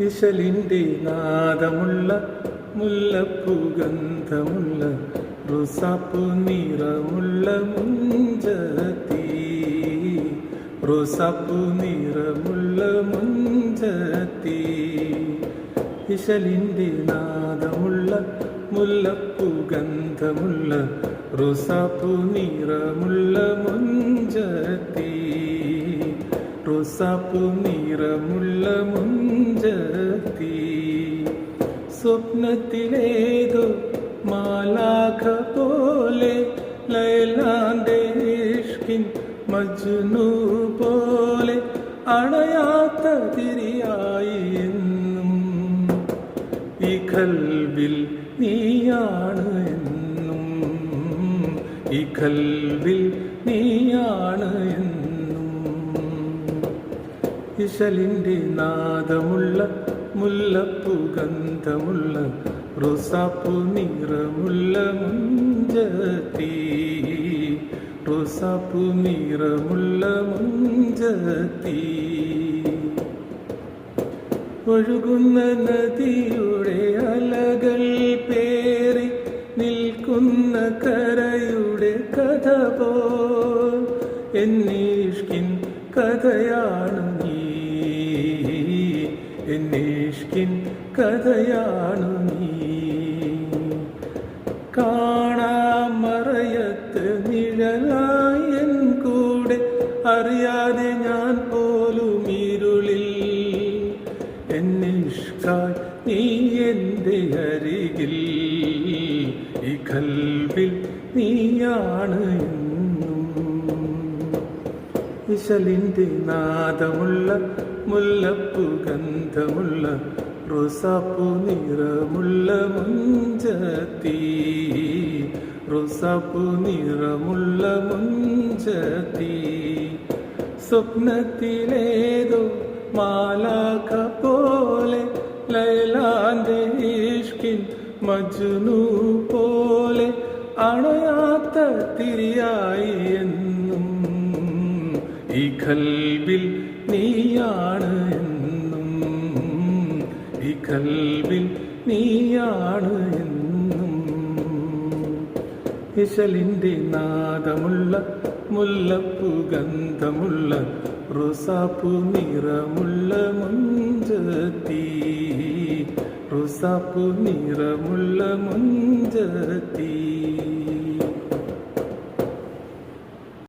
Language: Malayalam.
ഇശലിൻ്റെ നാദമുള്ള മുല്ലപ്പൂ ഗന്ധമുള്ള റോസാപ്പൂ നിറമുള്ള മുഞ്ചത്തി, റോസാപ്പൂ നിറമുള്ള മുഞ്ചത്തി. ഇശലിൻ്റെ നാദമുള്ള മുല്ലപ്പൂ ഗന്ധമുള്ള റോസാപ്പൂ നിറമുള്ള മുഞ്ചത്തി, റോസാപ്പൂ നിറമുള്ള മുഞ്ചത്തി. സ്വപ്നത്തിലേതോ മാലാഖ പോലെ ലൈലാന്റെ ഇഷ്കിൻ മജ്നു പോലെ അണയാത്ത തിരിയായി എന്നും ഈ ഖൽബിൽ നീയാണ് എന്നും, ഈ ഖൽബിൽ നീയാണ് എന്നും. ഇശലിൻ്റെ നാദമുള്ള മുല്ലപ്പൂ ഗന്ധമുള്ള റോസാപ്പൂ നിറമുള്ള മുഞ്ചത്തി, റോസാപ്പൂ നിറമുള്ള മുഞ്ചത്തി. ഒഴുകുന്ന നദിയുടെ അലകൾ പേറി നിൽക്കുന്ന കരയുടെ കഥ പോൽ എന്നീഷ്കിൻ കഥയാണ് നീ, എന്നീഷ്കിൻ കഥയാണ് നീ. കാണാമറയത്ത് നിഴലായി എൻ കൂടെ അറിയാതെ ഞാൻ പോലും ഇരുളിൽ എന്നിഷ്കായി നീ എൻ്റെ അരികിൽ, ഈ ഖൽബിൽ നീയാണ് എന്നും. ഇശലിൻ്റെ നാദമുള്ള മുല്ലപ്പൂ ഗന്ധമുള്ള റോസാപ്പൂ നിറമുള്ള മുഞ്ചത്തി, റോസാപ്പൂ നിറമുള്ള മുഞ്ചത്തി. സ്വപ്നത്തിലേതോ മാലാഖ പോലെ ലൈലാന്റെ ഇഷ്കിൻ മജ്നു പോലെ അണയാത്ത തിരിയായി എന്നും ഈ ഖൽബിൽ നീയാണ് എന്നും, ഈ ഖൽബിൽ നീയാണ് എന്നും. ഇശലിൻ്റെ നാദമുള്ള മുല്ലപ്പൂ ഗന്ധമുള്ള റോസാപ്പൂ നിറമുള്ള മുഞ്ചത്തി, റോസാപ്പൂ നിറമുള്ള മുഞ്ചത്തി.